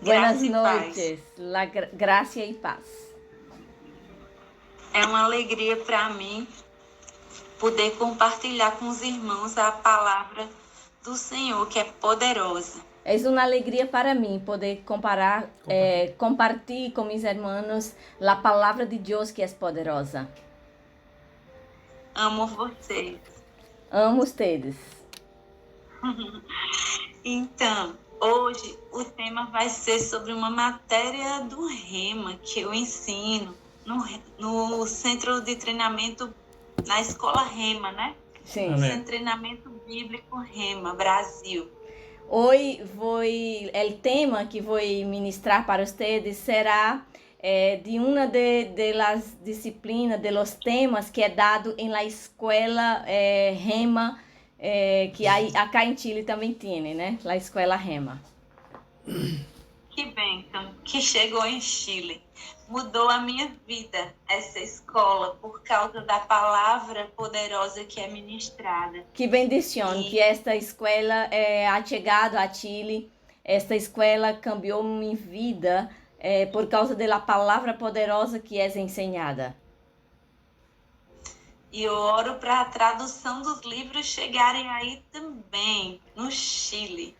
Buenas Graça e paz. noches, gracia y paz. É uma alegria para mim poder compartilhar com os irmãos a palavra do Senhor, que é poderosa. Es una alegría para mí poder compartir con mis hermanos la palabra de Dios que es poderosa. Amo vocês. Amo ustedes. Então, hoje o tema vai ser sobre uma matéria do Rema que eu ensino no Centro de Treinamento, na Escola Rema, né? Sí. Centro de Treinamento Bíblico Rema, Brasil. Hoy el tema que voy a ministrar para ustedes será de una de las disciplinas, de los temas que es dado en la escuela Rema, que acá en Chile também tiene, né? La escuela Rema. Que bênção que chegou em Chile. Mudou a minha vida essa escola por causa da palavra poderosa que é ministrada. Que bendición que esta escuela ha chegado a Chile. Esta escuela cambiou minha vida por causa da palavra poderosa que é ensinada. E eu oro para a tradução dos livros chegarem aí também, no Chile,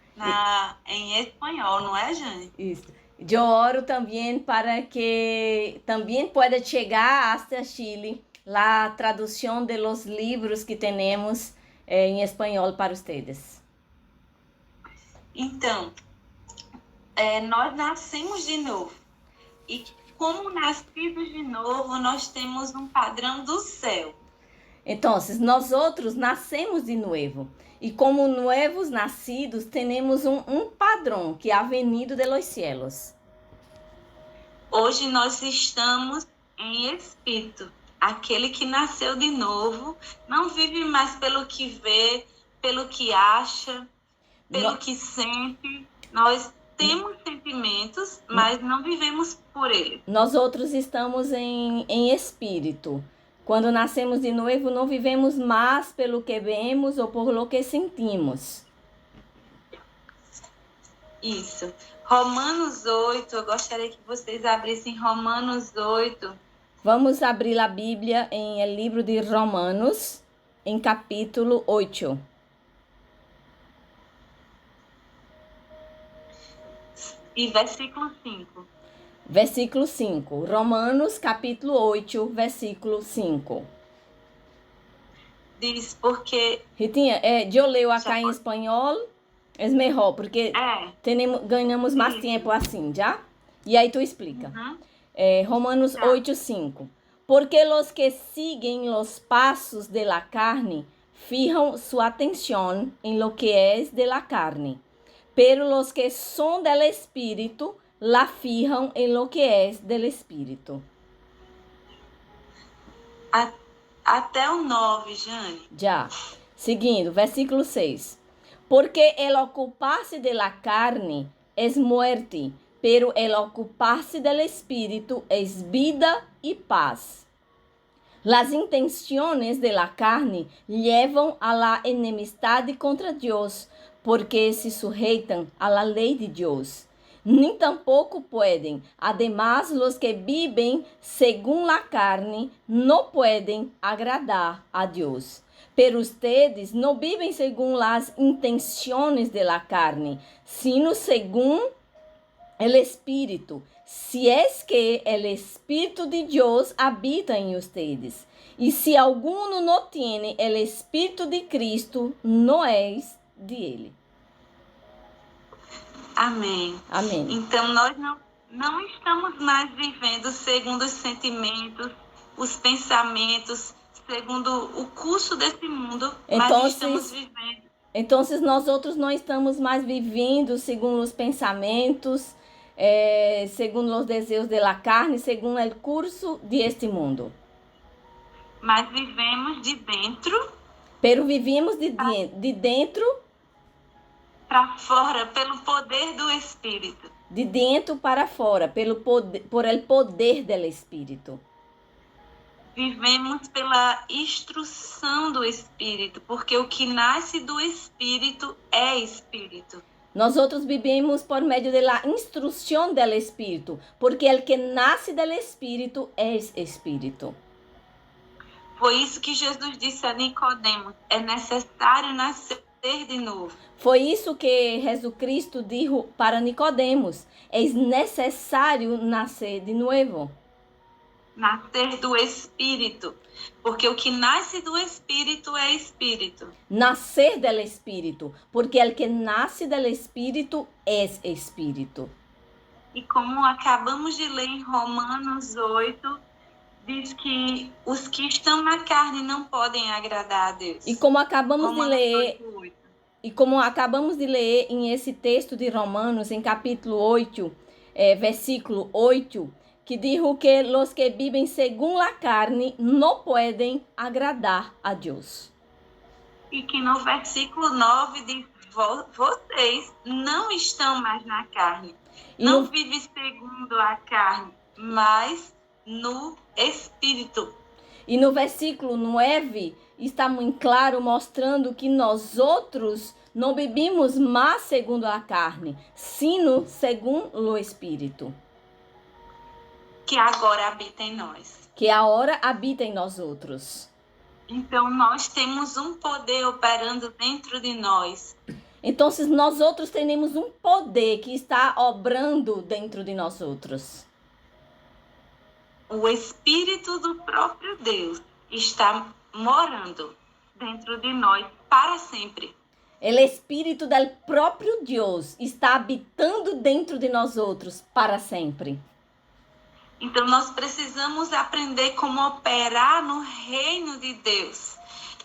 em espanhol, não é, Jane? Isso. Eu oro também para que também pueda chegar hasta Chile a tradução de los livros que temos em espanhol para vocês. Então, nós nascemos de novo. E como nascidos de novo, nós temos um padrão do céu. Então, nós outros nascemos de novo. E como novos nascidos, temos um padrão que é venido de los cielos. Hoje nós estamos em espírito. Aquele que nasceu de novo não vive mais pelo que vê, pelo que acha, pelo que sente. Nós temos sentimentos, mas não vivemos por eles. Nós outros estamos em espírito. Quando nascemos de novo, não vivemos mais pelo que vemos ou por lo que sentimos. Isso. Romanos 8, eu gostaria que vocês abrissem Romanos 8. Vamos abrir a Bíblia em el livro de Romanos, em capítulo 8. E versículo 5. Versículo 5. Romanos, capítulo 8, versículo 5. Diz porque... Ritinha, eu leio acá em espanhol, é melhor, porque ganhamos mais tempo assim, já? E aí tu explica. Romanos 8, 5. Porque los que siguen los pasos de la carne fijan su atención en lo que es de la carne, pero los que son del Espíritu la fijan en lo que es del Espíritu. Até o 9, Jane. Já. Seguindo, versículo 6. Porque el ocuparse de la carne es muerte, pero el ocuparse del Espíritu es vida y paz. Las intenciones de la carne llevan a la enemistad contra Dios, porque se sujeitan a la ley de Dios. Ni tampoco pueden. Además, los que viven según la carne no pueden agradar a Dios. Pero ustedes no viven según las intenciones de la carne, sino según el Espíritu, si es que el Espíritu de Dios habita en ustedes. Y si alguno no tiene el Espíritu de Cristo, no es de Ele. Amém. Amém. Então, nós não estamos mais vivendo segundo os sentimentos, os pensamentos, segundo o curso desse mundo, mas estamos vivendo. Então, nós outros não estamos mais vivendo segundo os pensamentos, segundo os desejos da carne, segundo o curso deste mundo. Mas vivemos de dentro. Pero vivimos de dentro para fora pelo poder do Espírito. De dentro para fora, por el poder do Espírito. Vivemos pela instrução do Espírito, porque o que nasce do Espírito é Espírito. Nós outros vivimos por meio da instrução do Espírito, porque el que nasce do Espírito é Espírito. Foi isso que Jesus disse a Nicodemos: é necessário nascer de novo. Foi isso que Jesus Cristo disse para Nicodemos: é necessário nascer de novo. Nascer do Espírito, porque o que nasce do Espírito é Espírito. Nascer do Espírito, porque el que nasce do Espírito é Espírito. E como acabamos de ler em Romanos 8, diz que os que estão na carne não podem agradar a Deus. E como acabamos de Romanos ler, 8:8. e como acabamos de ler em esse texto de Romanos, em capítulo 8, versículo 8, que diz que os que vivem segundo a carne não podem agradar a Deus. E que no versículo 9 diz: vocês não estão mais na carne. E Não no- vivem segundo a carne, mas no Espírito. E no versículo 9 está muito claro mostrando que nós outros não vivimos mais segundo a carne, sino segundo o Espírito, Que agora habita em nós. que agora habita em nós outros. Então, nós temos um poder operando dentro de nós. Então, nós outros temos um poder que está obrando dentro de nós outros. O Espírito do próprio Deus está morando dentro de nós para sempre. O Espírito do próprio Deus está habitando dentro de nós outros para sempre. Então, nós precisamos aprender como operar no reino de Deus.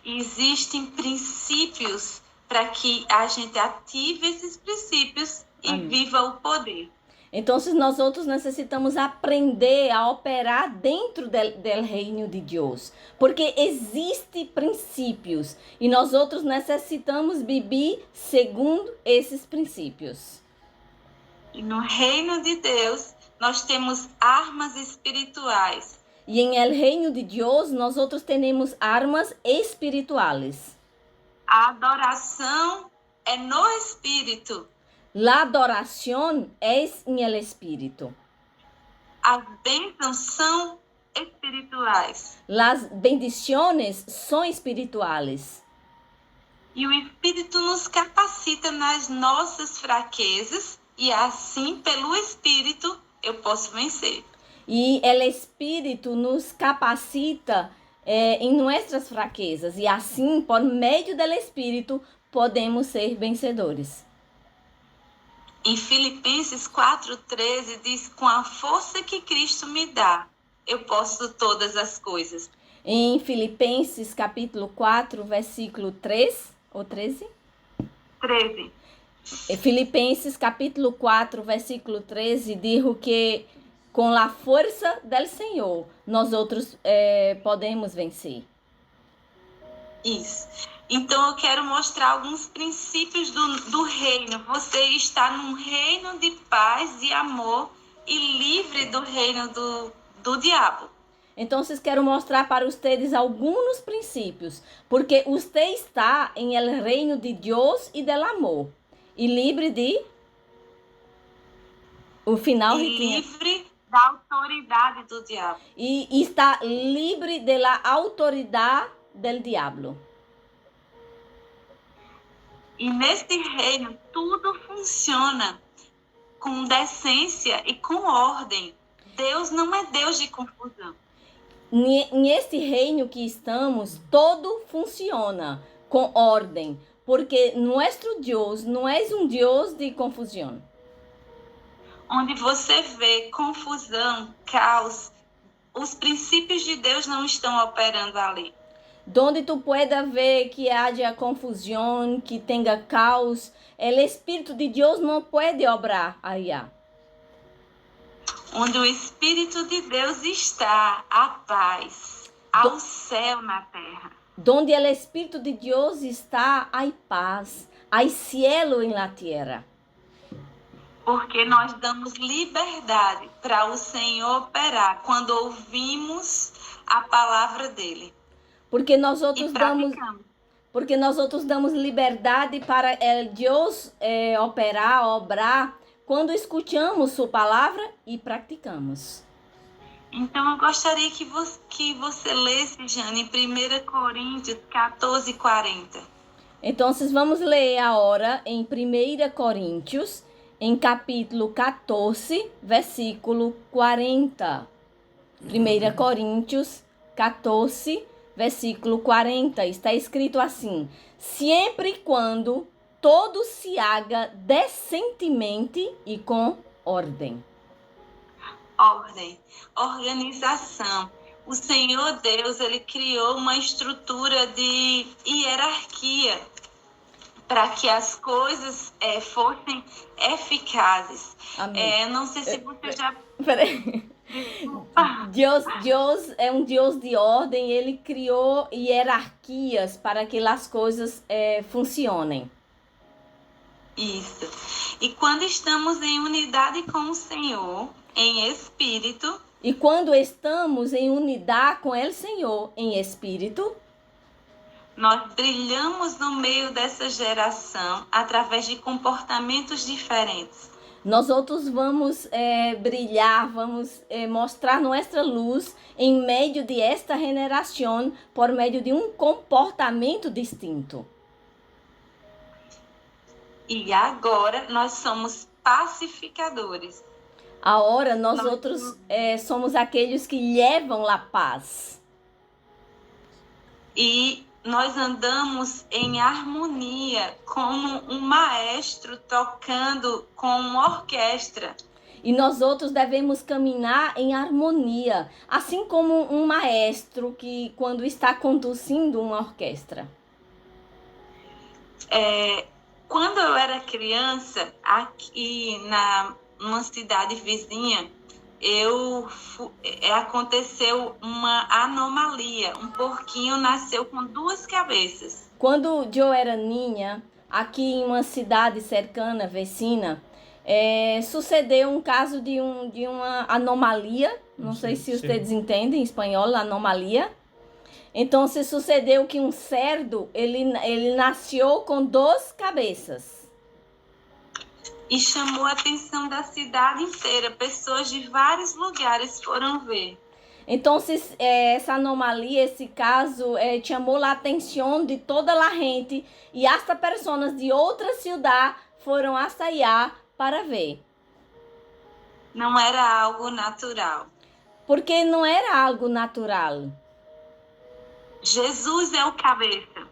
Existem princípios para que a gente ative esses princípios e Amém. viva o poder. Então, nós outros necessitamos aprender a operar dentro do reino de Deus, porque existem princípios e nós outros necessitamos viver segundo esses princípios. E no reino de Deus, nós temos armas espirituais. E em el reino de Deus, nós outros temos armas espirituais. A adoração é no Espírito. La adoración es en el Espíritu. As bênçãos são espirituais. Las bendiciones son espirituales. E o Espírito nos capacita nas nossas fraquezas e assim, pelo Espírito, eu posso vencer. Y el Espíritu nos capacita en nuestras fraquezas. Y así, por medio del Espíritu, podemos ser vencedores. Em Filipenses 4:13 diz: com a força que Cristo me dá, eu posso todas as coisas. Em Filipenses capítulo 4, versículo 3 ou 13? 13. Filipenses capítulo 4, versículo 13 diz que com a força do Senhor nós outros podemos vencer. Isso. Então eu quero mostrar alguns princípios do reino. Você está num reino de paz e amor e livre do reino do diabo. Então, quero mostrar para vocês alguns princípios, porque você está em el reino de Deus e del amor, e livre de o final E livre da autoridade do diabo. E está livre da autoridade del diablo. E nesse reino tudo funciona com decência e com ordem. Deus não é Deus de confusão. Neste reino que estamos, todo funciona com ordem, porque nosso Deus não é um Deus de confusão. Onde você vê confusão, caos, os princípios de Deus não estão operando ali. Donde tu pueda ver que haja confusão, que tenha caos, o Espírito de Deus não pode obrar allá. Onde o Espírito de Deus está, a paz, ao céu na terra. Donde o Espírito de Deus está, há paz, há cielo en la tierra. Porque nós damos liberdade para o Senhor operar quando ouvimos a palavra dele. Porque nós outros E praticamos. Porque nós outros damos liberdade para Deus obrar, quando escutamos sua palavra e praticamos. Então, eu gostaria que você lesse, Jane, 1 Coríntios 14, 40. Então, vamos ler agora em 1 Coríntios, em capítulo 14, versículo 40. 1 Coríntios 14, versículo 40. Está escrito assim: sempre e quando todo se haga decentemente e com ordem. Ordem, organização. O Senhor Deus, ele criou uma estrutura de hierarquia para que as coisas fossem eficazes. Amém. Não sei se você já... Peraí. Deus é um Deus de ordem, ele criou hierarquias para que as coisas funcionem. Isso. E quando estamos em unidade com o Senhor, em espírito... E quando estamos em unidade com o Senhor, em espírito... nós brilhamos no meio dessa geração através de comportamentos diferentes. Nós outros vamos brilhar, vamos mostrar nossa luz em meio de esta geração por meio de um comportamento distinto. E agora nós somos pacificadores. Agora nós outros somos aqueles que levam a paz. E nós andamos em harmonia, como um maestro tocando com uma orquestra. E nós outros devemos caminhar em harmonia, assim como um maestro que quando está conduzindo uma orquestra. Quando eu era criança, aqui numa cidade vizinha, aconteceu uma anomalia. Um porquinho nasceu com 2 cabeças. Quando eu era ninha, aqui em uma cidade cercana, vizinha, sucedeu um caso de uma anomalia. Não sei se vocês entendem em espanhol, anomalia. Então, se sucedeu que um cerdo, ele nasceu com 2 cabeças. E chamou a atenção da cidade inteira. Pessoas de vários lugares foram ver. Então, essa anomalia, esse caso, chamou a atenção de toda a gente. E hasta pessoas de outra cidade foram hasta allá para ver. Não era algo natural. Porque não era algo natural. Jesus é o cabeça.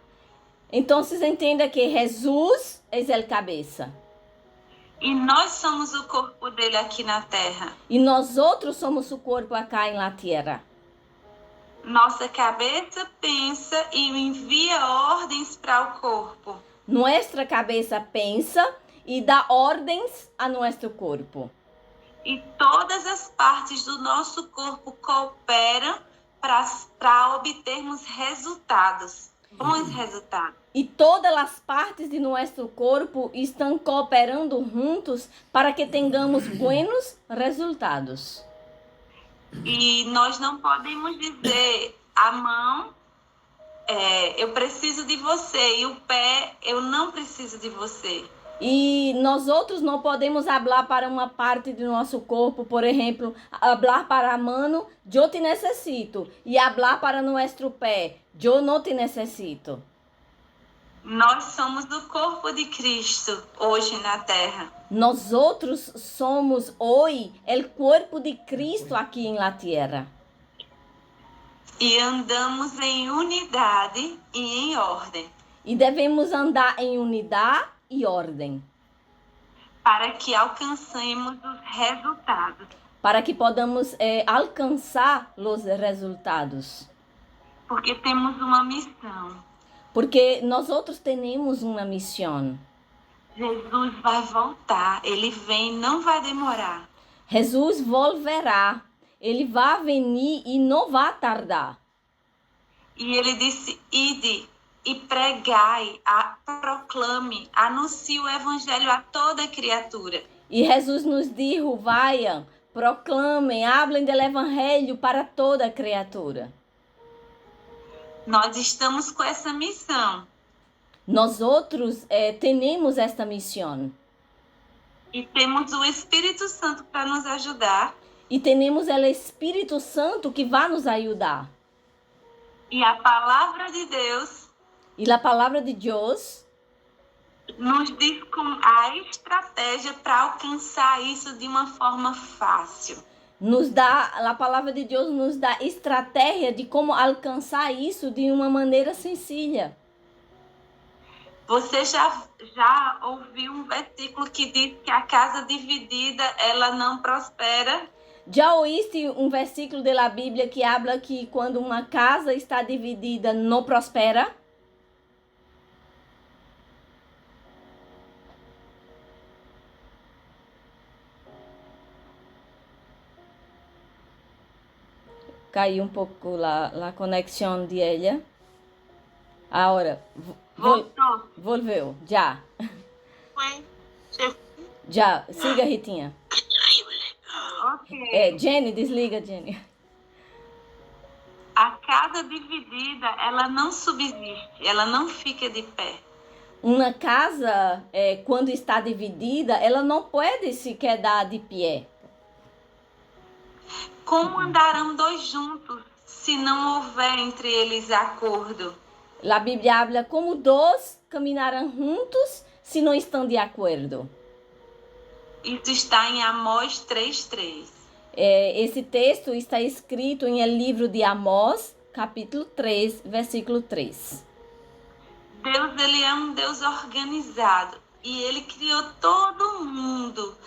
Então, vocês entendem que Jesus é o cabeça. E nós somos o corpo dele aqui na terra. E nós outros somos o corpo acá na terra. Nossa cabeça pensa e envia ordens para o corpo. Nossa cabeça pensa e dá ordens a nosso corpo. E todas as partes do nosso corpo cooperam para obtermos resultados, bons resultados. E todas as partes de nosso corpo estão cooperando juntos para que tenhamos buenos resultados. E nós não podemos dizer a mão, eu preciso de você, e o pé, eu não preciso de você. E nós outros não podemos falar para uma parte do nosso corpo, por exemplo, falar para a mão, eu te necessito, e falar para nosso pé, eu não te necessito. Nós somos o corpo de Cristo hoje na terra. Nós outros somos hoje o corpo de Cristo aqui na terra. E andamos em unidade e em ordem. E devemos andar em unidade e ordem. Para que alcancemos os resultados. Para que podamos alcançar os resultados. Porque temos uma missão. Porque nós outros temos uma missão. Jesus vai voltar. Ele vem, não vai demorar. Jesus volverá. Ele vai venir e não vai tardar. E ele disse, ide e pregai, proclame, anuncie o evangelho a toda criatura. E Jesus nos disse, vaiam, proclamem, hablem do evangelho para toda criatura. Nós estamos com essa missão. Nós outros temos esta missão. E temos o Espírito Santo para nos ajudar. E temos o Espírito Santo que vai nos ajudar. E a palavra de Deus. E a palavra de Deus nos diz a estratégia para alcançar isso de uma forma fácil. A palavra de Deus nos dá estratégia de como alcançar isso de uma maneira sencilla. Você já ouviu um versículo que diz que a casa dividida, ela não prospera? Já oíste um versículo da Bíblia que habla que quando uma casa está dividida, não prospera? Caiu um pouco a conexão de ela. Agora, volveu, já. Já, siga, Ritinha. Ok. Jenny, desliga, Jenny. A casa dividida, ela não subsiste, ela não fica de pé. Uma casa, quando está dividida, ela não pode se quedar de pé. Como andarão dois juntos se não houver entre eles acordo? A Bíblia habla como dois caminharão juntos se não estão de acordo. Isso está em Amós 3:3. Esse texto está escrito em el livro de Amós, capítulo 3, versículo 3. Deus, ele é um Deus organizado e ele criou todo mundo.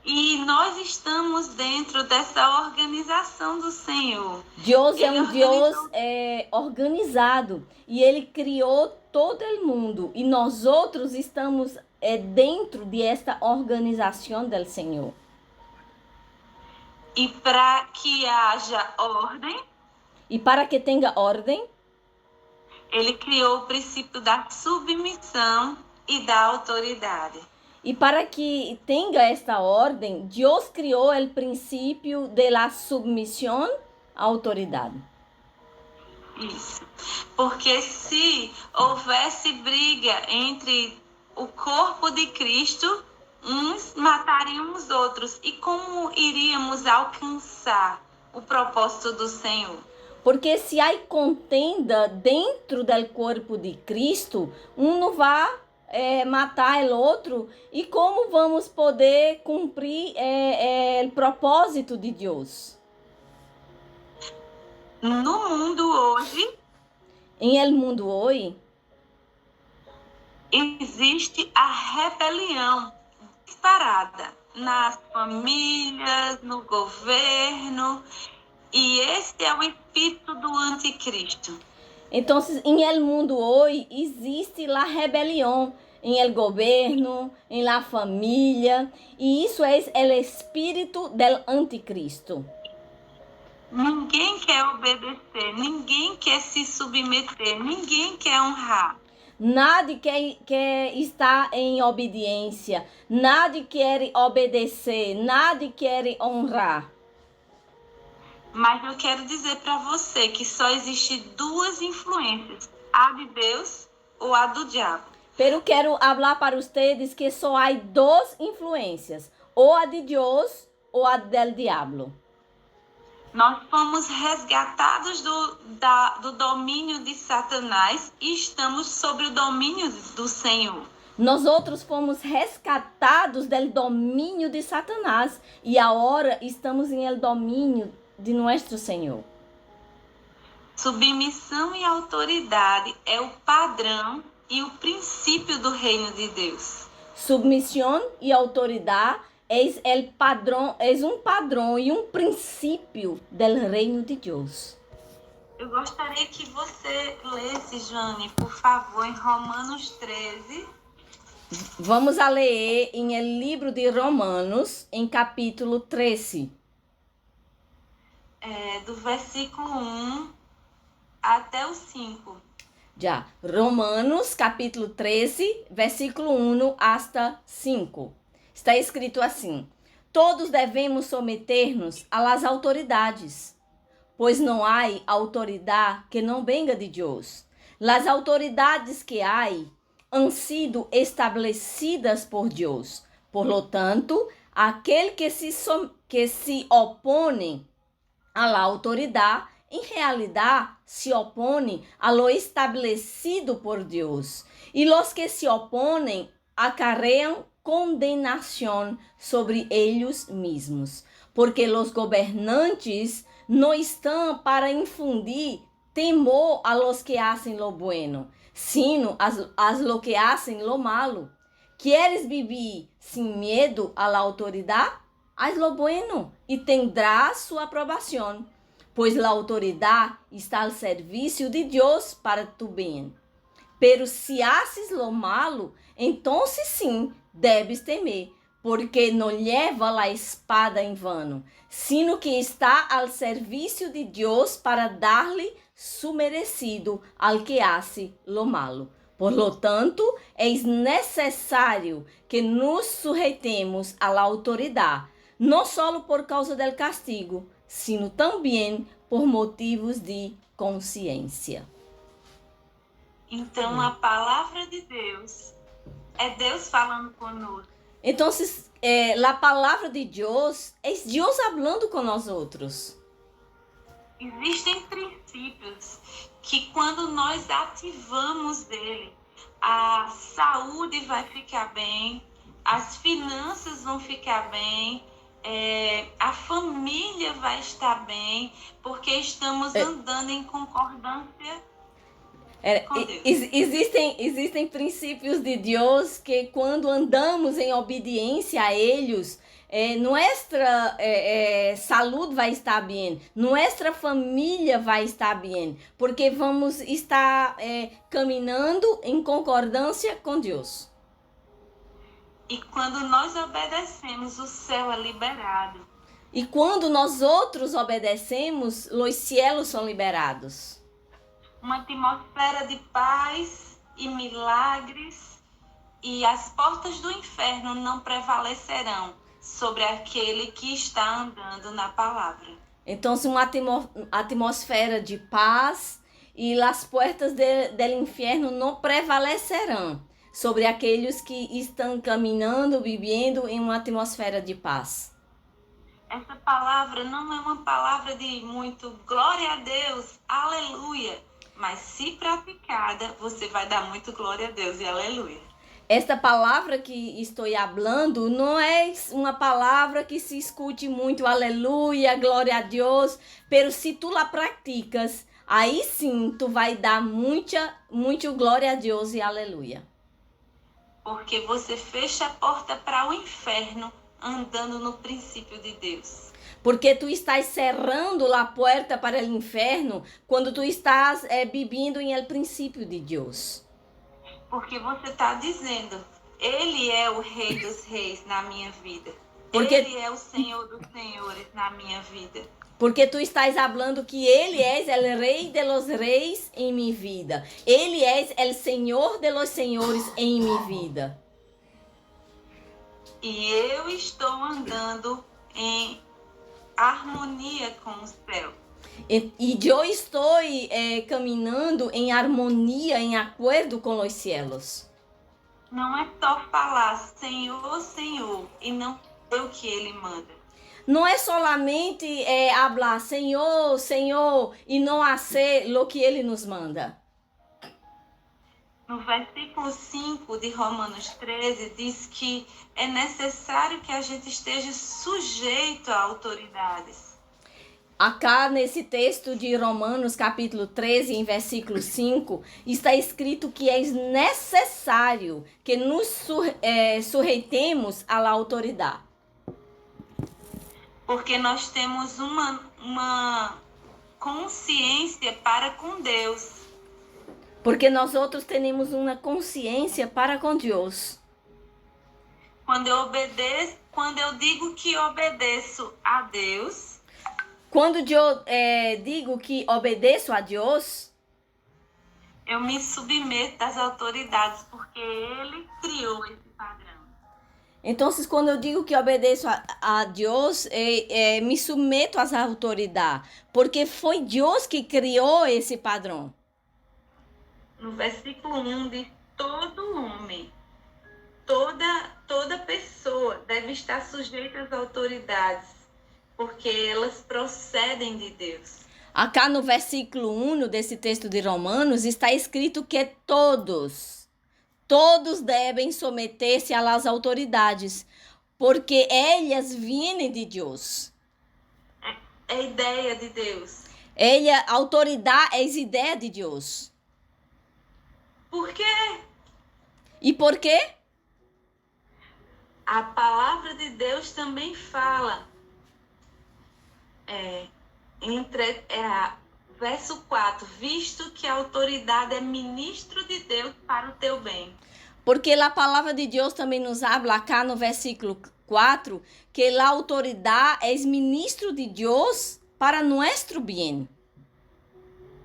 E nós estamos dentro dessa organização do Senhor. Deus é um Deus organizado e ele criou todo o mundo. E nós outros estamos dentro desta organização do Senhor. E para que haja ordem, e para que tenha ordem, ele criou o princípio da submissão e da autoridade. E para que tenha esta ordem, Deus criou o princípio da submissão à autoridade. Isso. Porque se houvesse briga entre o corpo de Cristo, uns matariam os outros. E como iríamos alcançar o propósito do Senhor? Porque se há contenda dentro do corpo de Cristo, um não vai matar o outro. E como vamos poder cumprir o propósito de Deus? No mundo hoje, em el mundo hoje, existe a rebelião disparada nas famílias, no governo, e esse é o espírito do anticristo. Então, em el mundo hoje existe a rebelião em el governo, em la família, e isso é o espírito do anticristo. Ninguém quer obedecer, ninguém quer se submeter, ninguém quer honrar. Nadie quer estar em obediência, nadie quer obedecer, nadie quer honrar. Mas eu quero dizer para você que só existe duas influências, a de Deus ou a do diabo. Pero quero falar para vocês que só há duas influências, ou a de Deus ou a del diabo. Nós fomos resgatados do domínio de Satanás e estamos sobre o domínio do Senhor. Nós outros fomos resgatados do domínio de Satanás e agora estamos em el domínio de nosso Senhor. Submissão e autoridade é o padrão e o princípio do reino de Deus. Submissão e autoridade é um padrão e um princípio do reino de Deus. Eu gostaria que você lesse, Jane, por favor, em Romanos 13. Vamos a ler em el livro de Romanos, em capítulo 13. Do versículo 1 até o 5. Já, Romanos, capítulo 13, versículo 1 hasta 5. Está escrito assim: todos devemos someter-nos às autoridades, pois não há autoridade que não venga de Deus. As autoridades que há han sido establecidas por Deus. Por lo tanto, aquele que se opõe à autoridade, em realidade, se opõe a lo estabelecido por Deus. E os que se opõem acarream condenação sobre eles mesmos, porque os governantes não estão para infundir temor a los que hacen lo bueno, sino a lo que hacen lo malo. ¿Quieres vivir sin miedo a la autoridad? Haz lo bueno y tendrás su aprobación, pues la autoridad está al servicio de Dios para tu bien. Pero si haces lo malo, entonces sim, debes temer, porque não leva a espada em vano, sino que está al servicio de Deus para dar-lhe su merecido al que hace lo malo. Por lo tanto, é necessário que nos sujeitemos à autoridade, não só por causa do castigo, sino também por motivos de consciência. Então, a palavra de Deus é Deus falando conosco. Então, a palavra de Deus é Deus falando com nós outros. Existem princípios que quando nós ativamos dele, a saúde vai ficar bem, as finanças vão ficar bem, a família vai estar bem, porque estamos andando em concordância com Deus. Existem princípios de Deus que quando andamos em obediência a eles, nuestra salud vai estar bem, nuestra família vai estar bem, porque vamos estar caminhando em concordância com Deus. E quando nós obedecemos, o céu é liberado. E quando nós outros obedecemos, os céus são liberados. Uma atmosfera de paz e milagres, e as portas do inferno não prevalecerão sobre aquele que está andando na palavra. Então, uma atmosfera de paz e as portas do inferno não prevalecerão sobre aqueles que estão caminhando, vivendo em uma atmosfera de paz. Essa palavra não é uma palavra de muito glória a Deus, aleluia, mas se praticada, você vai dar muito glória a Deus e aleluia. Esta palavra que estou falando não é uma palavra que se escute muito, aleluia, glória a Deus, pero se tu la praticas, aí sim tu vai dar muito glória a Deus e aleluia. Porque você fecha a porta para o inferno andando no princípio de Deus. Porque tu estás cerrando a porta para o inferno quando tu estás vivendo em el princípio de Deus. Porque você está dizendo, Ele é o Rei dos Reis na minha vida. Porque Ele é o Senhor dos Senhores na minha vida. Porque tu estás falando que Ele é o Rei de los Reis em minha vida. Ele é o Senhor de los Senhores em minha vida. E eu estou andando em harmonia com o céu. E eu estou caminhando em harmonia, em acordo com os céus. Não é só falar Senhor, Senhor, e não é o que Ele manda. Não é solamente falar Senhor, Senhor, e não fazer o que Ele nos manda. No versículo 5 de Romanos 13, diz que é necessário que a gente esteja sujeito a autoridades. Acá nesse texto de Romanos, capítulo 13, em versículo 5, está escrito que é necessário que nos sujeitemos à autoridade. Porque nós temos uma consciência para com Deus. Porque nós outros temos uma consciência para com Deus. Quando eu digo que obedeço a Deus, quando eu digo que obedeço a Deus, eu me submeto às autoridades, porque Ele criou esse padrão. Então, quando eu digo que obedeço a Deus, me submeto às autoridades, porque foi Deus que criou esse padrão. No versículo 1 todo homem, toda pessoa deve estar sujeita às autoridades, porque elas procedem de Deus. Acá no versículo 1 desse texto de Romanos está escrito que todos devem someter-se às autoridades, porque elas vêm de Deus. É a ideia de Deus. A autoridade é a ideia de Deus. Por quê? E por quê? A palavra de Deus também fala. Verso 4, visto que a autoridade é ministro de Deus para o teu bem. Porque a palavra de Deus também nos habla acá no versículo 4, que a autoridade é ministro de Deus para nosso bem.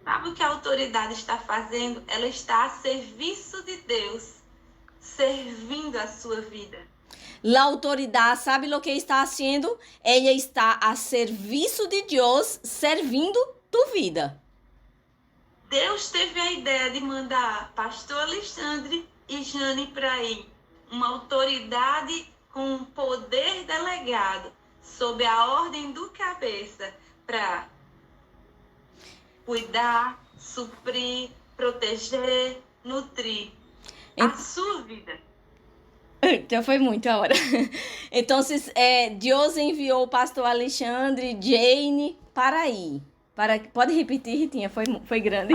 Sabe o que a autoridade está fazendo? Ela está a serviço de Deus, servindo a sua vida. A autoridade, sabe o que está fazendo? Ela está a serviço de Deus, servindo tu vida. Deus teve a ideia de mandar pastor Alexandre e Jane para ir, uma autoridade com poder delegado, sob a ordem do cabeça, para cuidar, suprir, proteger, nutrir a sua vida. Já foi muito a hora. Então, Deus enviou o pastor Alexandre, Jane, para ir. Pode repetir, Ritinha? Foi grande.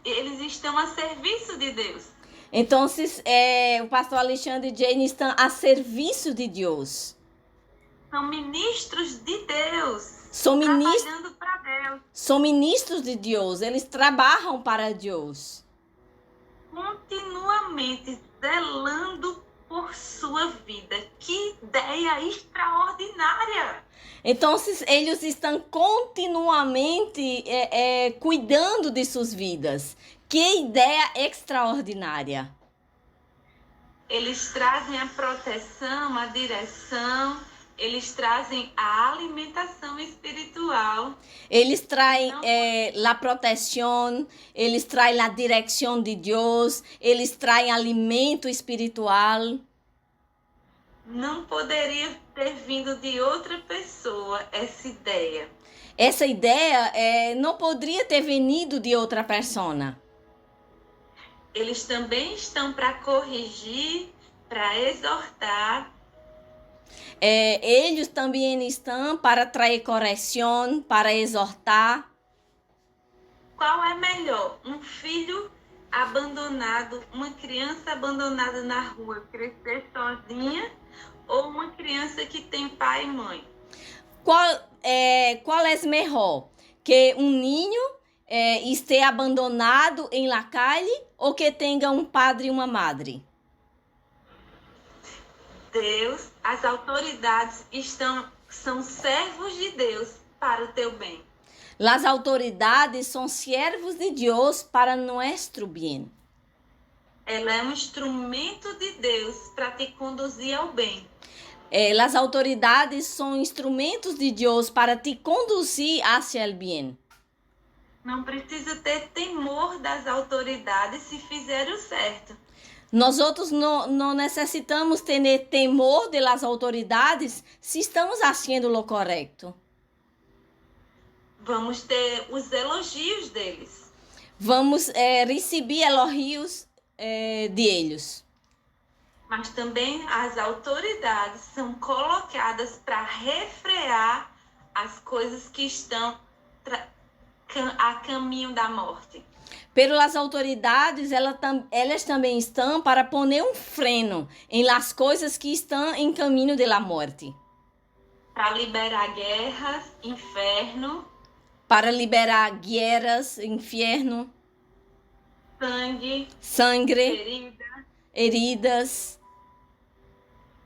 Eles estão a serviço de Deus. Então, o pastor Alexandre e Jane estão a serviço de Deus. São ministros de Deus. Trabalhando para Deus. São ministros de Deus. Eles trabalham para Deus. Continuamente zelando por sua vida. Que ideia extraordinária! Então, eles estão continuamente cuidando de suas vidas. Que ideia extraordinária! Eles trazem a proteção, a direção, eles trazem a alimentação espiritual. Eles trazem a proteção, eles trazem a direção de Deus, eles trazem alimento espiritual. Não poderia ter vindo de outra pessoa essa ideia. Essa ideia não poderia ter vindo de outra pessoa. Eles também estão para corrigir, para exortar. Eles também estão para trazer correção, para exortar. Qual é melhor? Um filho abandonado, uma criança abandonada na rua, crescer sozinha, ou uma criança que tem pai e mãe? Qual é melhor? Que um ninho esteja abandonado em la calle ou que tenha um padre e uma madre? Deus, as autoridades são servos de Deus para o teu bem. As autoridades são servos de Deus para nosso bem. Ela é um instrumento de Deus para te conduzir ao bem. As autoridades são instrumentos de Deus para te conduzir hacia o bem. Não precisa ter temor das autoridades se fizer o certo. Nós outros não necessitamos ter temor das autoridades se estamos fazendo o correto. Vamos ter os elogios deles. Vamos receber elogios deles. Mas também as autoridades são colocadas para refrear as coisas que estão a caminho da morte. Pero as autoridades, elas também estão para pôr um freno em las coisas que estão em caminho da morte. Para liberar guerras, inferno. Para liberar guerras, inferno. Sangue. Heridas.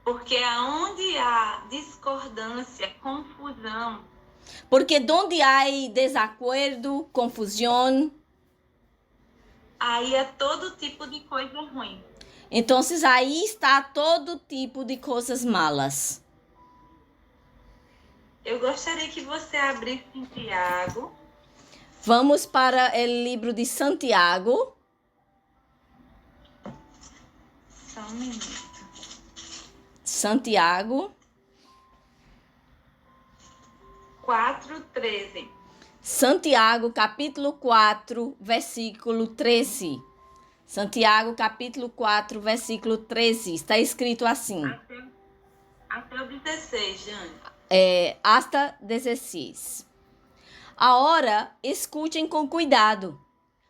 Porque aonde há discordância, confusão. Porque onde há desacordo, confusão, aí é todo tipo de coisa ruim. Então, aí está todo tipo de coisas malas. Eu gostaria que você abrisse em Tiago. Vamos para o livro de Santiago. Só um minuto. Santiago. 4:13. Santiago, capítulo 4, versículo 13. Santiago, capítulo 4, versículo 13. Está escrito assim. Até o 16, Jane. Hasta 16. Ahora, escuchen con cuidado.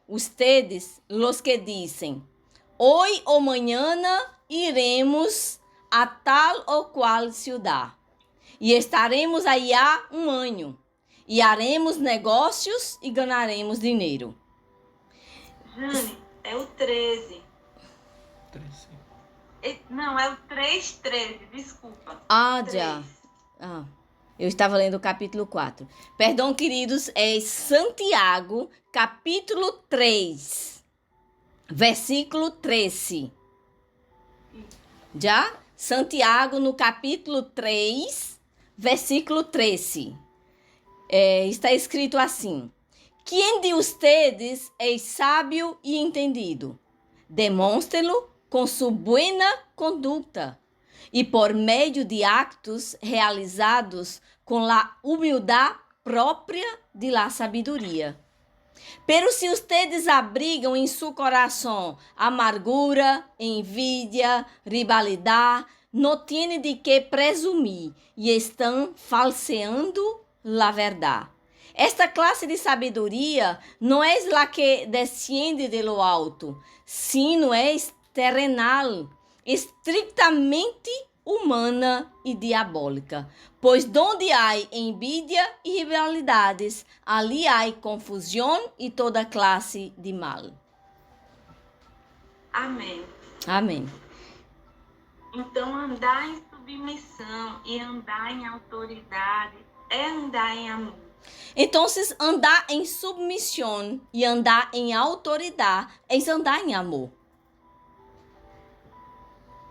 Ustedes, los que dicen, hoy o mañana iremos a tal o cual ciudad y estaremos allá un año y haremos negócios y ganaremos dinero. Jane, é o 13. 13. Não, é o 3:13, desculpa. Já. Eu estava lendo o capítulo 4. Perdão, queridos, é Santiago, capítulo 3, versículo 13. Já? Santiago, no capítulo 3, versículo 13. Está escrito assim: Quem de ustedes é sábio e entendido? Demonstre-lo com sua buena conduta e por meio de actos realizados com la humildade própria de la sabedoria. Pero se ustedes abrigam em seu coração amargura, envidia, rivalidade, não têm de que presumir e estão falseando la verdade. Esta classe de sabedoria não é la que desciende de lo alto, sino é terrenal, estritamente humana e diabólica. Pois donde há envidia e rivalidades, ali há confusão e toda classe de mal. Amém. Amém. Então, andar em submissão e andar em autoridade é andar em amor. Então, andar em submissão e andar em autoridade é andar em amor.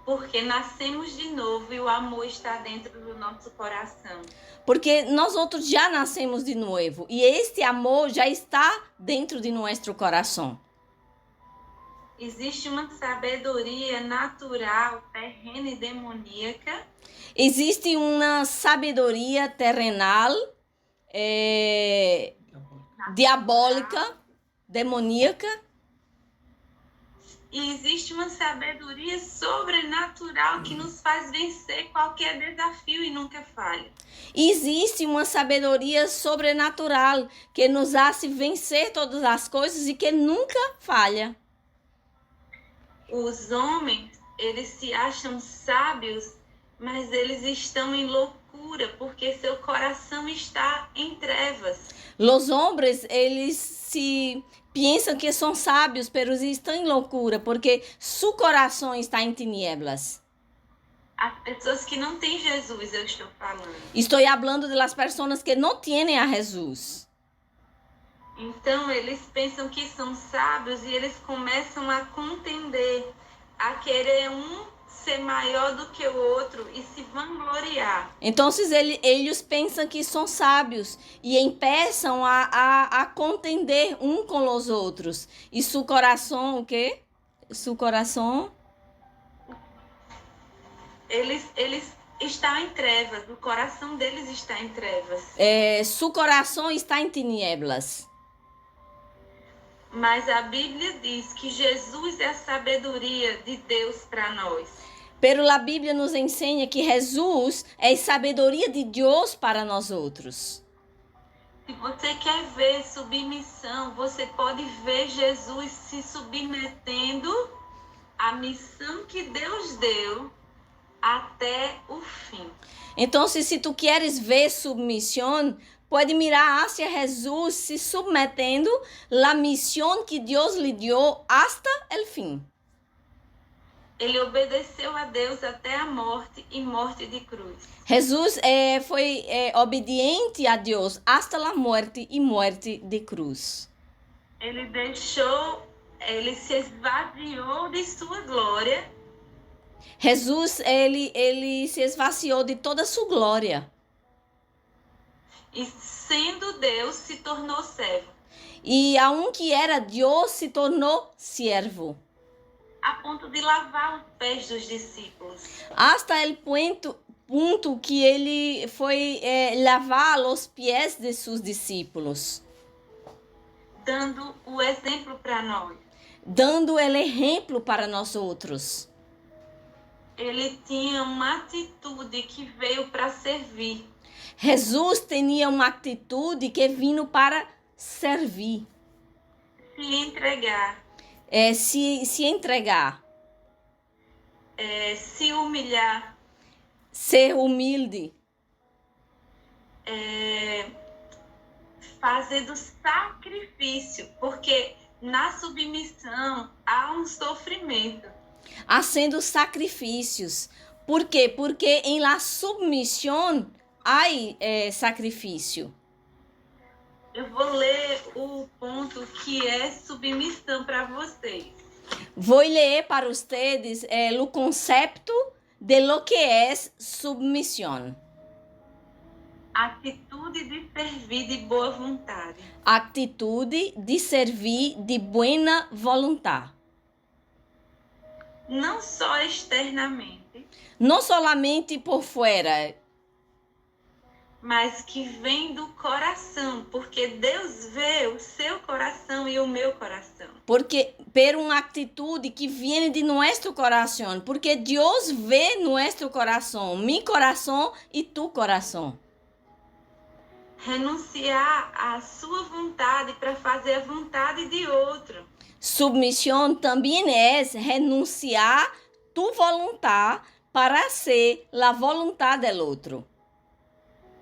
Porque nascemos de novo e o amor está dentro do nosso coração. Porque nós outros já nascemos de novo e este amor já está dentro de nosso coração. Existe uma sabedoria natural, terrena e demoníaca. Existe uma sabedoria terrenal, diabólica, demoníaca. E existe uma sabedoria sobrenatural que nos faz vencer qualquer desafio e nunca falha. Existe uma sabedoria sobrenatural que nos hace vencer todas as coisas e que nunca falha. Os homens, eles se acham sábios, mas eles estão em loucura, porque seu coração está em trevas. Os homens, eles se pensam que são sábios, mas estão em loucura, porque seu coração está em tinieblas. As pessoas que não têm Jesus, eu estou falando. Estou falando das pessoas que não têm a Jesus. Então, eles pensam que são sábios e eles começam a contender, a querer ser maior do que o outro e se vangloriar. Então, eles pensam que são sábios e começam a contender com os outros. E seu coração, o quê? Seu coração? Eles estão em trevas, o coração deles está em trevas. Seu coração está em tinieblas. Mas a Bíblia diz que Jesus é a sabedoria de Deus para nós. Pero a Bíblia nos ensina que Jesus é a sabedoria de Deus para nós outros. Se você quer ver submissão, você pode ver Jesus se submetendo à missão que Deus deu até o fim. Então, se tu queres ver submissão, pode mirar hacia Jesus se submetendo à missão que Deus lhe deu hasta el fim. Ele obedeceu a Deus até a morte e morte de cruz. Jesus foi obediente a Deus hasta a morte e morte de cruz. Ele se esvaziou de sua glória. Jesus, ele se esvaziou de toda sua glória. E sendo Deus, se tornou servo. E aunque era Deus, se tornou servo. a ponto de lavar os pés dos discípulos, hasta el punto que ele foi lavar os pés de seus discípulos, dando o exemplo para nós. dando o exemplo para nós outros. Ele tinha uma atitude que veio para servir. Jesus tinha uma atitude que veio para servir, Se entregar, se entregar, se humilhar, ser humilde, fazendo sacrifício, porque na submissão há um sofrimento. fazendo sacrifícios. Por quê? Porque em la submissão há sacrifício. Eu vou ler o ponto que é submissão para vocês. Vou ler para vocês o conceito de lo que é submissão. Atitude de servir de boa vontade. Atitude de servir de boa vontade. Não só externamente, Não somente por fora, mas que vem do coração, porque Deus vê o seu coração e o meu coração. porque por uma atitude que vem de nosso coração, porque Deus vê nosso coração, meu coração e tu coração. Renunciar à sua vontade para fazer a vontade de outro. Submissão também é renunciar tu vontade para ser a vontade do outro.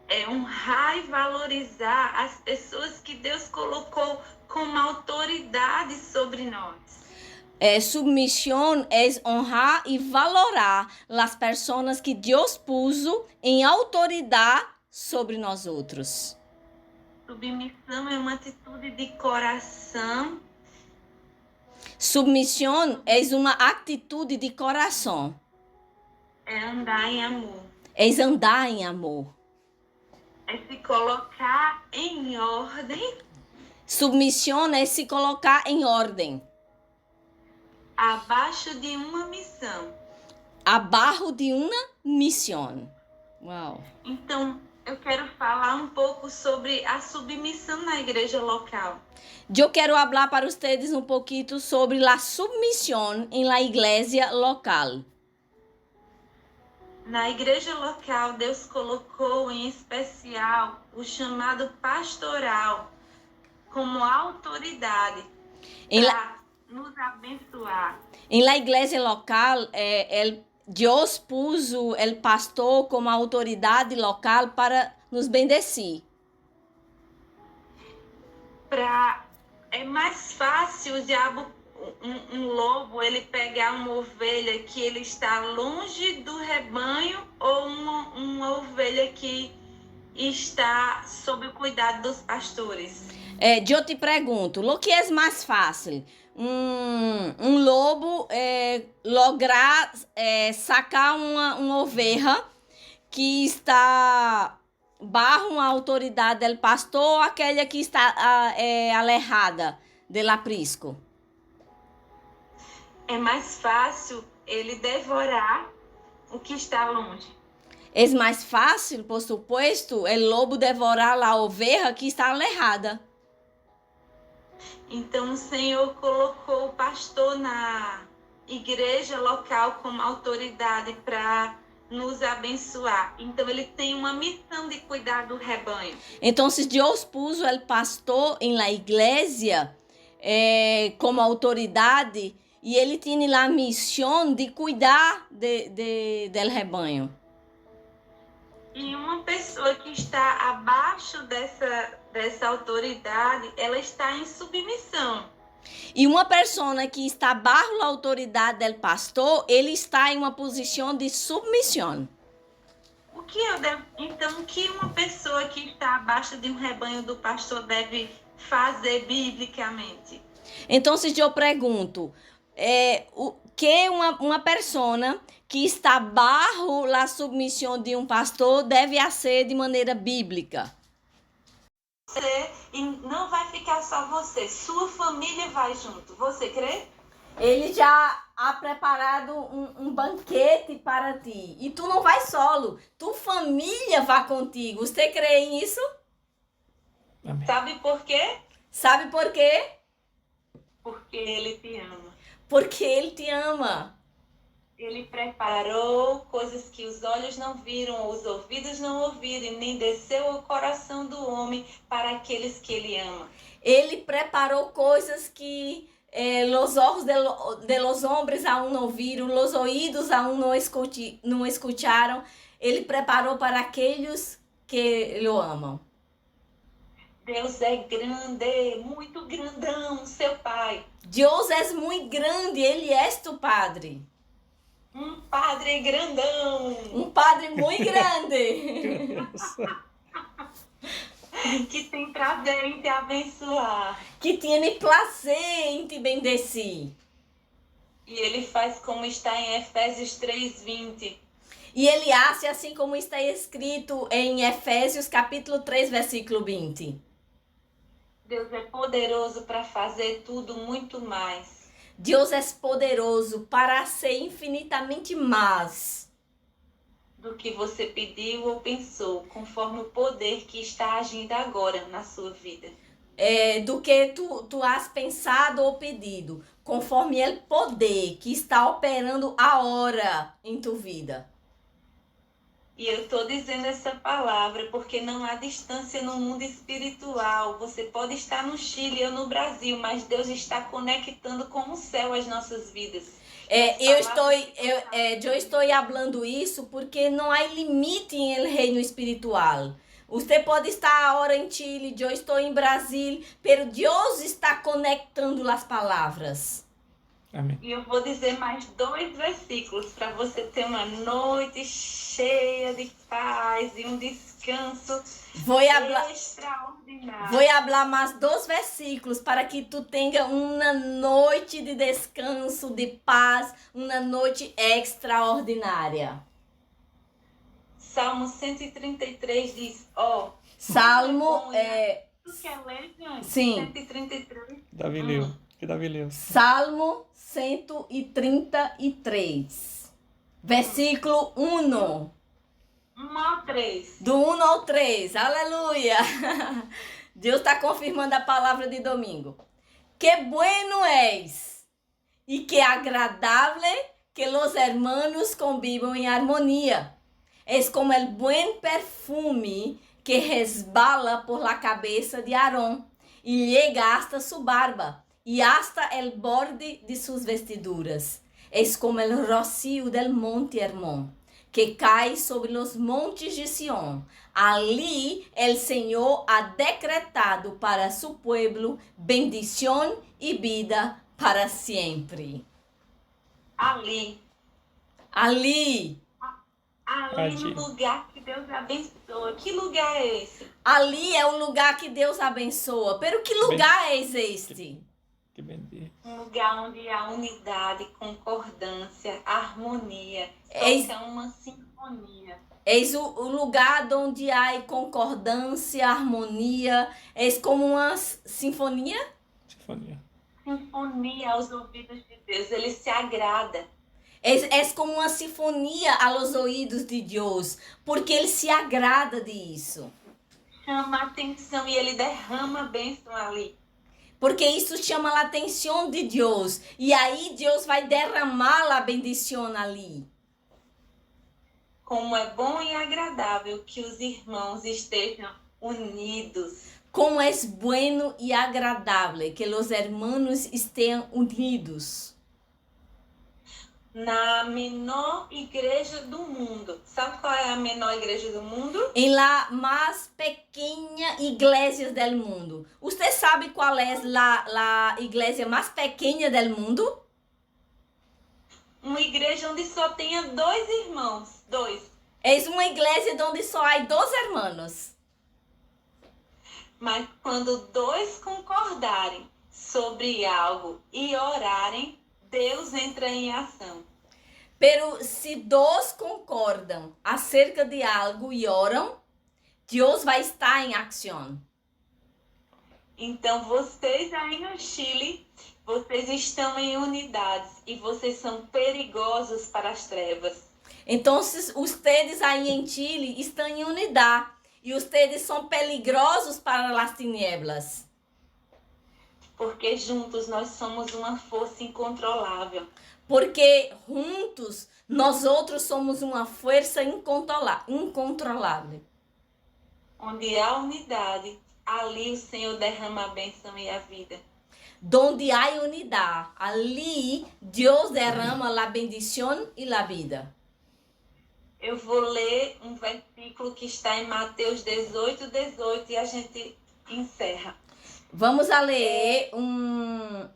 É honrar e valorizar as pessoas que Deus colocou como autoridade sobre nós. Submissão é honrar e valorar as pessoas que Deus puso em autoridade sobre nós outros. Submissão é uma atitude de coração. Submissão é uma atitude de coração. É andar em amor. É andar em amor. É se colocar em ordem. Submissão é se colocar em ordem. Abaixo de uma missão. Abaixo de uma missão. Uau. Então, eu quero falar um pouco sobre a submissão na igreja local. Eu quero falar para vocês um pouquinho sobre a submissão em la igreja local. Na igreja local, Deus colocou em especial o chamado pastoral como autoridade para nos abençoar. Em la igreja local, Deus puso o pastor como autoridade local para nos bendecir. É mais fácil o diabo, um lobo, ele pegar uma ovelha que ele está longe do rebanho ou uma ovelha que está sob o cuidado dos pastores. Eu te pergunto, o que é mais fácil? Um lobo lograr sacar uma ovelha que está bajo uma autoridade do pastor ou aquela que está alejada do aprisco? É mais fácil ele devorar o que está longe. É mais fácil, por supuesto, o lobo devorar a ovelha que está alejada. Então, o Senhor colocou o pastor na igreja local como autoridade para nos abençoar. Então, ele tem uma missão de cuidar do rebanho. Então, se Deus puso o pastor em la igreja como autoridade, e ele tem a missão de cuidar do rebanho. E uma pessoa que está abaixo dessa autoridade, ela está em submissão. E uma pessoa que está bajo a autoridade do pastor, ele está em uma posição de submissão. Então, o que uma pessoa que está abaixo de um rebanho do pastor deve fazer biblicamente? Então, se eu pergunto, o que uma pessoa que está bajo a submissão de um pastor deve fazer de maneira bíblica? E não vai ficar só você, sua família vai junto. Você crê? Ele já ha preparado um banquete para ti. E tu não vai solo. Tua família vai contigo. Você crê nisso? Amém. Sabe por quê? Sabe por quê? Porque Ele te ama. Porque Ele te ama. Ele preparou coisas que os olhos não viram, os ouvidos não ouviram, e nem desceu ao coração do homem para aqueles que Ele ama. Ele preparou coisas que los ojos de los hombres aún no viram, los oídos aún não escutaram. Ele preparou para aqueles que o amam. Deus é grande, muito grandão, seu Pai. Deus é muito grande, Ele é tu Padre. Um Padre grandão, Um Padre muito grande. que tem prazer em te abençoar. Que tem prazer em te bendecir. E Ele faz como está em Efésios 3:20. E Ele hace assim como está escrito em Efésios capítulo 3, versículo 20. Deus é poderoso para fazer tudo muito mais. Deus é poderoso para ser infinitamente mais Do que você pediu ou pensou, conforme o poder que está agindo agora na sua vida. do que tu has pensado ou pedido, conforme o poder que está operando agora em tua vida. E eu estou dizendo essa palavra porque não há distância no mundo espiritual. Você pode estar no Chile ou no Brasil, mas Deus está conectando com o céu as nossas vidas. Eu estou falando isso porque não há limite em el reino espiritual. Você pode estar agora em Chile, eu estou em Brasil, pero Deus está conectando as palavras. Amém. E eu vou dizer mais 2 versículos para você ter uma noite cheia de paz e um descanso extraordinário. Vou falar mais 2 versículos para que tu tenha uma noite de descanso, de paz, uma noite extraordinária. Salmo 133 diz, Salmo, Tu quer ler, Jane? Sim. 133. Davi leu. Que Davi leu. Salmo 133, versículo 1. 1 ao 3. Do 1 ao 3, aleluia! Deus está confirmando a palavra de domingo. Que bueno es e que agradável que los hermanos convivam em harmonia. Es como el buen perfume que resbala por la cabeza de Aarón y llega hasta su barba y hasta el borde de sus vestiduras. Es como el rocío del monte Hermón, que cae sobre los montes de Sión. Ali el Señor ha decretado para su pueblo bendición y vida para siempre. Ali no lugar que Deus abençoa. Que lugar é esse? Ali é o lugar que Deus abençoa. Pero que lugar é este? Que bendito. Um lugar onde há unidade, concordância, harmonia. Eis- É uma sinfonia. Eis o lugar onde há concordância, harmonia. Eis como uma sinfonia. Sinfonia. Sinfonia aos ouvidos de Deus. Ele se agrada. É como uma sinfonia aos ouvidos de Deus, porque Ele se agrada disso. Chama a atenção e ele derrama a bênção ali. Porque isso chama a atenção de Deus. E aí Deus vai derramar a bendição ali. Como é bom e agradável que os irmãos estejam unidos. Como é bueno e agradável que os hermanos estejam unidos. Na menor igreja do mundo. Sabe qual é a menor igreja do mundo? Em la mais pequena igreja do mundo. Você sabe qual é a igreja mais pequena do mundo? Uma igreja onde só tenha 2 irmãos. 2. É uma igreja onde só há 2 hermanos. Mas quando 2 concordarem sobre algo e orarem, Deus entra em ação. Pero se 2 concordam acerca de algo e oram, Deus vai estar em ação. Então, vocês aí no Chile, Vocês estão em unidades e vocês são perigosos para as trevas. Então, ustedes aí em Chile estão em unidade e ustedes são peligrosos para as tinieblas. Porque juntos nós somos uma força incontrolável. Porque juntos nós outros somos uma força incontrolável. Onde há unidade, ali o Senhor derrama a bênção e a vida. Donde há unidade, ali Deus derrama a bendição e a vida. Eu vou ler um versículo que está em Mateus 18:18 e a gente encerra. Vamos a ler um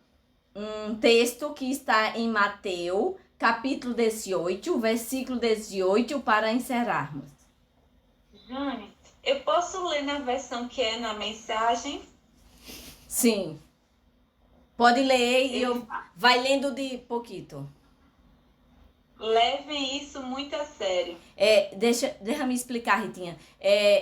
texto que está em Mateus, capítulo 18, versículo 18, para encerrarmos. Jane, eu posso ler na versão que é na mensagem? Sim. Pode ler e eu vai lendo de pouquinho. Levem isso muito a sério. Deixa-me explicar, Ritinha.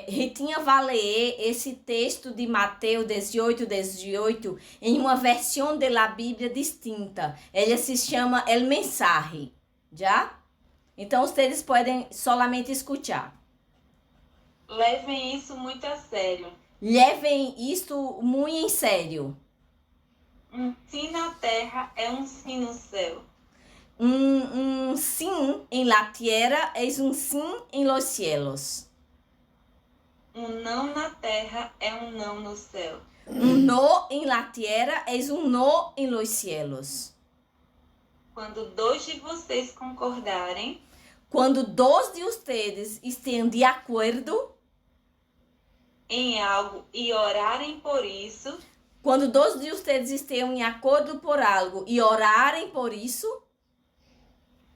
Ritinha vai ler esse texto de Mateus 18 em uma versão da Bíblia distinta. Ela se chama El Mensaje, já? Então, vocês podem solamente escutar. Levem isso muito a sério. Levem isto muito em sério. Um sim na terra é um sim no céu. Un sim en la tierra es un sim en los cielos. Um não na terra é um não no céu. Un no en la tierra es un no en los cielos. Quando dois de vocês concordarem, Quando dos de ustedes estén de acuerdo, em algo e orarem por isso, quando dos de ustedes estejam em acordo por algo e orarem por isso,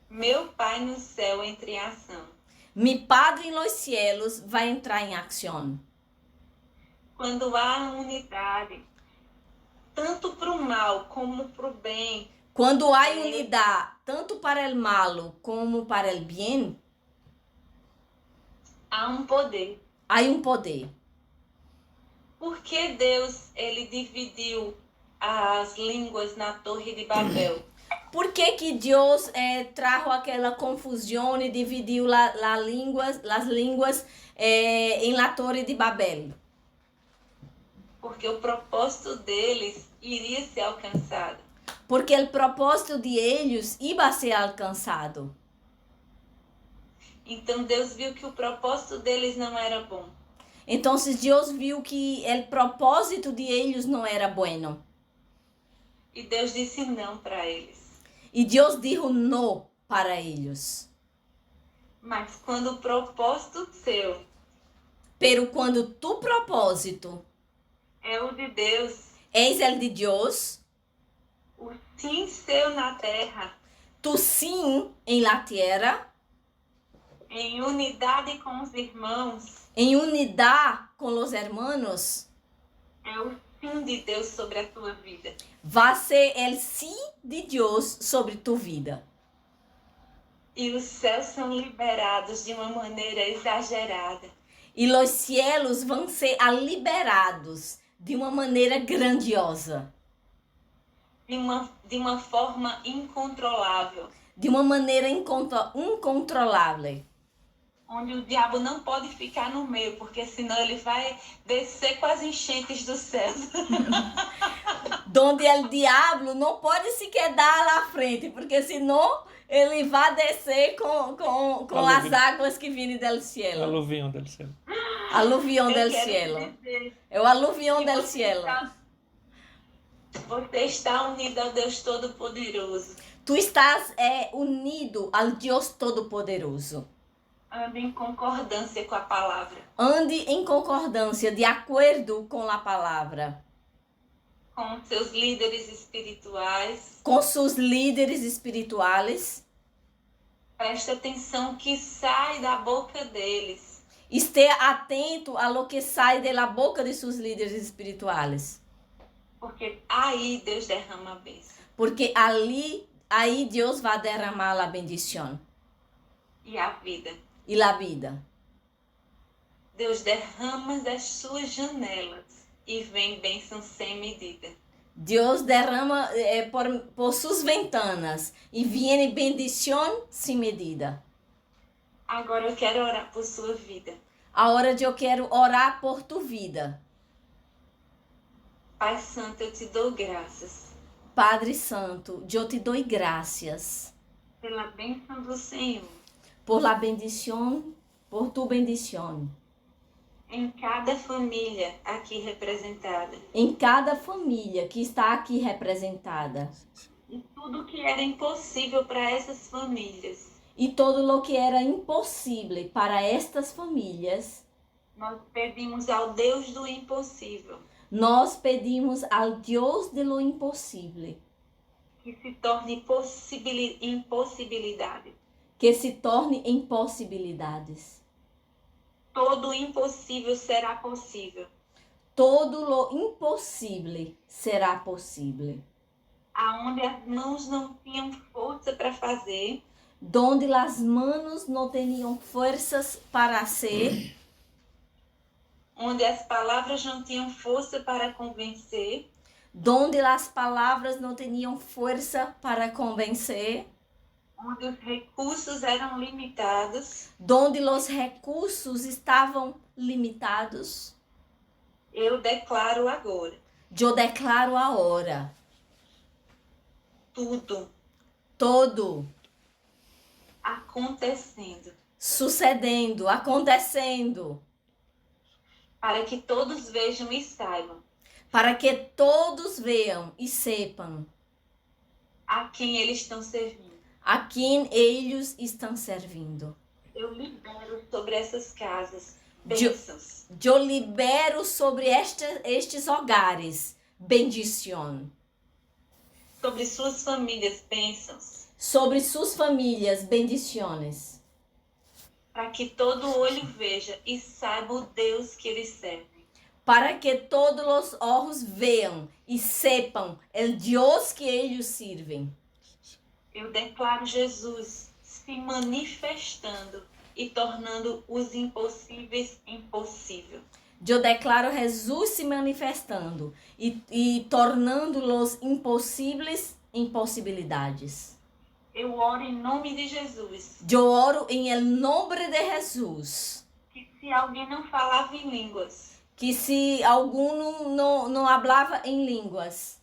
meu Pai no céu entra em ação. mi Padre en los cielos vai entrar em ação. Quando há unidade, tanto para o mal como para o bem, Quando há unidade, tanto para o malo como para o bem, há um poder. há um poder. Porque Deus, ele dividiu as línguas na Torre de Babel? Por que Deus trajo aquela confusão e dividiu as línguas em la Torre de Babel? Porque o propósito deles iria ser alcançado. Porque o propósito de eles ia ser alcançado. Então Deus viu que o propósito deles não era bom. Então Deus viu que o propósito de eles não era bueno. E Deus disse não para eles. E Deus disse não para eles. Mas quando o propósito seu Pero quando tu propósito é o de Deus, és o de Deus, o sim seu na terra, tu sim em la tierra, em unidade com os irmãos, em unidade com os hermanos, é o sim de Deus sobre a tua vida. vai ser o sim de Deus sobre tu vida. E os céus são liberados de uma maneira exagerada. E os cielos vão ser liberados de uma maneira grandiosa. De uma forma incontrolável. De uma maneira incontrolável. Onde o diabo não pode ficar no meio, porque senão ele vai descer com as enchentes do céu. Donde o diabo não pode se quedar lá à frente, porque senão ele vai descer com as águas que vêm do cielo. Aluvião del cielo. Aluvião del cielo. É o aluvião del cielo. Você está unido ao Deus Todo-Poderoso. Tu estás unido ao Deus Todo-Poderoso. Ande em concordância com a palavra. Ande em concordância, de acordo com a palavra. Com seus líderes espirituais. Com seus líderes espirituais. Preste atenção que sai da boca deles. Esteja atento a lo que sai da boca de seus líderes espirituais. Porque aí Deus derrama a bênção. Porque aí Deus vai derramar a bendição. E a vida. E a vida. Deus derrama das suas janelas e vem bênção sem medida. Dios derrama por sus ventanas e viene bendición sin medida. Agora eu quero orar por sua vida. Agora eu quero orar por tu vida. Pai Santo, eu te dou graças Padre Santo, eu te dou graças pela bênção do Senhor por la bendición, por tu bendición. em cada família aqui representada. Em cada família que está aqui representada. E tudo que era impossível para essas famílias, E todo lo que era impossível para estas famílias, nós pedimos ao Deus do impossível nós pedimos ao Deus de lo impossível que se torne impossibilidade. que se torne em possibilidades. Todo impossível será possível. Todo lo impossível será possível. Aonde as mãos não tinham força para fazer, Donde las manos no tenían fuerzas para hacer, onde as palavras não tinham força para convencer, donde las palabras no tenían fuerza para convencer, onde os recursos eram limitados, donde los recursos estavam limitados, eu declaro agora, eu declaro agora, tudo todo acontecendo sucedendo, acontecendo, para que todos vejam e saibam para que todos vejam e sepam a quem eles estão servindo. a quem eles estão servindo. Eu libero sobre essas casas bênçãos. Eu libero sobre estes hogares bendição. Sobre suas famílias bênçãos. Sobre suas famílias bendições. Para que todo olho veja e saiba o Deus que eles servem. Para que todos os olhos vejam e sepam o Deus que eles servem. Eu declaro Jesus se manifestando e tornando os impossíveis impossível. Eu declaro Jesus se manifestando e tornando os impossíveis impossibilidades. Eu oro em nome de Jesus. Eu oro em nome de Jesus. Que se alguém não falava em línguas, Que se algum não falava em línguas,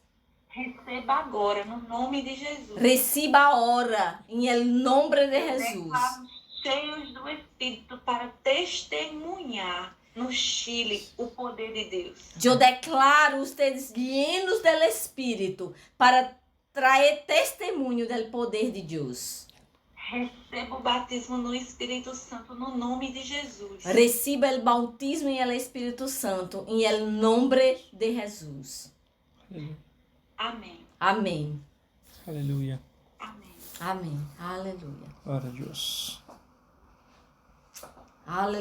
receba agora no nome de Jesus. receba agora em nome de Jesus. Declaro cheios do Espírito para testemunhar no Chile o poder de Deus. Eu declaro ustedes llenos del Espírito para trazer testemunho do poder de Deus. Receba o batismo no Espírito Santo no nome de Jesus. Receba o bautismo em el Espírito Santo em el nombre de Jesus. Aleluia. Amém. Amém. Aleluia. Amém. Amém. Aleluia. Glória a Deus. Aleluia.